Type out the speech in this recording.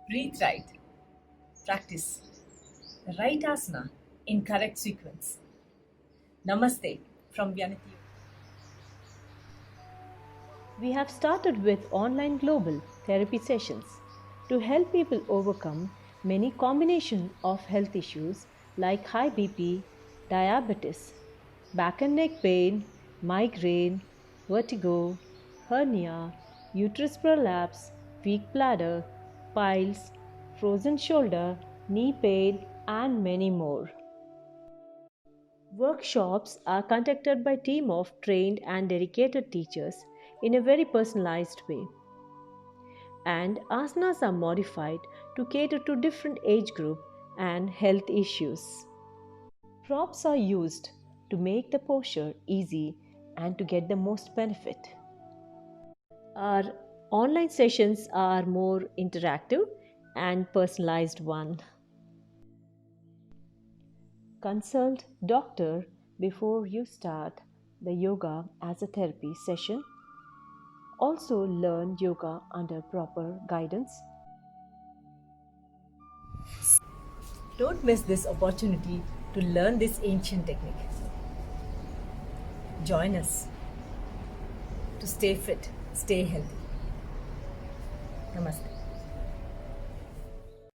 Breathe right. Practice the right asana in correct sequence. Namaste from Vyaniti. We have started with online global therapy sessions to help people overcome many combination of health issues like high BP, diabetes, back and neck pain, migraine, vertigo, hernia, uterus prolapse, weak bladder, piles, frozen shoulder, knee pain, and many more. Workshops are conducted by team of trained and dedicated teachers in a very personalized way, and asanas are modified to cater to different age group and health issues. Props are used to make the posture easy and to get the most benefit. Our online sessions are more interactive and personalized one. Consult doctor before you start the yoga as a therapy session. Also learn yoga under proper guidance. Don't miss this opportunity to learn this ancient technique. Join us to stay fit, stay healthy. Namaste.